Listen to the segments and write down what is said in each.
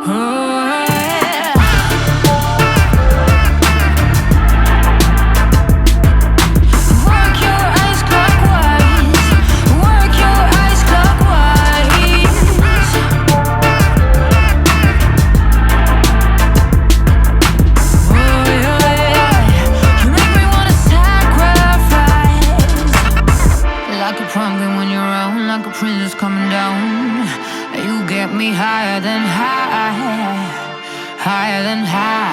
Oh, yeah. Work your eyes clockwise. Work your eyes clockwise. Oh, yeah. You make me wanna sacrifice. Like a prom queen when you're on, like a princess coming down. You get me higher than high, higher than high.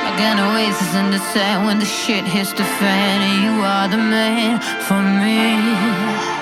Like an oasis in the sand when the shit hits the fan, and you are the man for me.